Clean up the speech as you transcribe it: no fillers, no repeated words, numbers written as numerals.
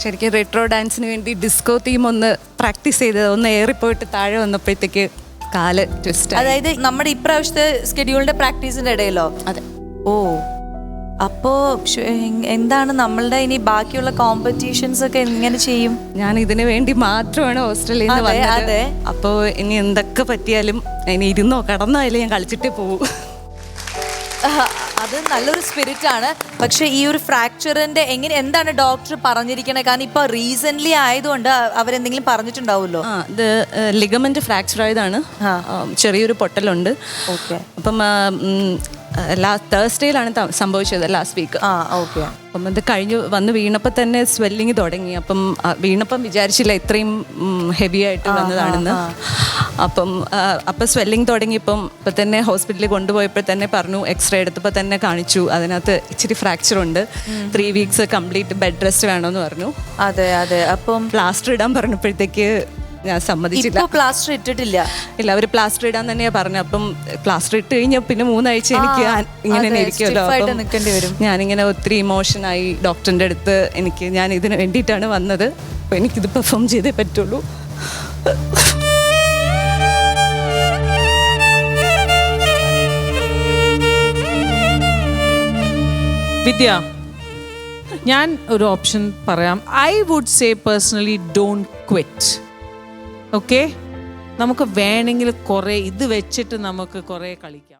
ശരിക്കും റെട്രോ ഡാൻസിന് വേണ്ടി ഡിസ്കോ തീം ഒന്ന് പ്രാക്ടീസ് ചെയ്തത്, ഒന്ന് ഏറിപ്പോയിട്ട് താഴെ വന്നപ്പോഴത്തേക്ക് കാല് ട്വിസ്റ്റ്. അതായത് നമ്മുടെ ഇപ്രാവശ്യത്തെ സ്കെഡ്യൂളിന്റെ പ്രാക്ടീസിന്റെ ഇടയിലോ? അതെ. ഓ, അപ്പോ എന്താണ് നമ്മളുടെ ഇനി ബാക്കിയുള്ള കോമ്പറ്റീഷൻസ് ഒക്കെ എങ്ങനെ ചെയ്യും? ഞാൻ ഇതിനു വേണ്ടി മാത്രമാണ് ഓസ്ട്രേലിയയിൽ നിന്ന് വന്നത്. അപ്പോൾ ഇനി എന്തൊക്കെ പറ്റിയാലും ഇനി ഇരുന്നോ കടന്നായാലും ഞാൻ കളിച്ചിട്ടേ പോകും. അത് നല്ലൊരു സ്പിരിറ്റ് ആണ്. പക്ഷെ ഈ ഒരു ഫ്രാക്ചറിന്റെ എന്താണ് ഡോക്ടർ പറഞ്ഞിരിക്കണേ? കാരണം ഇപ്പൊ റീസെന്റ് ആയതുകൊണ്ട് അവരെന്തെങ്കിലും പറഞ്ഞിട്ടുണ്ടാവുമല്ലോ. ഇത് ലിഗമെന്റ് ഫ്രാക്ചർ ആയതാണ്, ചെറിയൊരു പൊട്ടലുണ്ട്. ഓക്കെ. അപ്പം തേഴ്സ്ഡേയിലാണ് സംഭവിച്ചത്, ലാസ്റ്റ് വീക്ക്. ഓക്കെ. അപ്പം അത് കഴിഞ്ഞ് വന്ന് വീണപ്പോൾ തന്നെ സ്വെല്ലിങ് തുടങ്ങി. അപ്പം വീണപ്പം വിചാരിച്ചില്ല ഇത്രയും ഹെവി ആയിട്ട് വന്നതാണെന്ന്. അപ്പം സ്വെല്ലിങ് തുടങ്ങിയപ്പം ഇപ്പം തന്നെ ഹോസ്പിറ്റലിൽ കൊണ്ടുപോയപ്പോൾ തന്നെ പറഞ്ഞു, എക്സ്റേ എടുത്തപ്പോൾ തന്നെ കാണിച്ചു അതിനകത്ത് ഇച്ചിരി ഫ്രാക്ചർ ഉണ്ട്. 3 weeks കംപ്ലീറ്റ് ബെഡ് റെസ്റ്റ് വേണമെന്ന് പറഞ്ഞു. അതെ അതെ. അപ്പം പ്ലാസ്റ്റർ ഇടാൻ പറഞ്ഞപ്പോഴത്തേക്ക് ഞാൻ സമ്മതിച്ചില്ല. പ്ലാസ്റ്റർ ഇട്ടിട്ടില്ല. ഇല്ല, അവർ പ്ലാസ്റ്റർ ഇടാൻ തന്നെയാ പറഞ്ഞു. അപ്പം പ്ലാസ്റ്റർ ഇട്ട് കഴിഞ്ഞാൽ പിന്നെ 3 ആഴ്ച എനിക്ക് ഇങ്ങനെ ഇരിക്കുമല്ലോ. ഞാനിങ്ങനെ ഒത്തിരി ഇമോഷനായി ഡോക്ടറിൻ്റെ അടുത്ത്. ഞാൻ ഇതിന് വേണ്ടിയിട്ടാണ് വന്നത്, അപ്പോൾ എനിക്കിത് പെർഫോം ചെയ്തേ പറ്റുള്ളൂ. വിദ്യ, ഞാൻ ഒരു ഓപ്ഷൻ പറയാം. I would say personally don't quit. Okay, നമുക്ക് വേണമെങ്കിൽ കുറേ ഇത് വെച്ചിട്ട് നമുക്ക് കുറേ കളിക്കാം.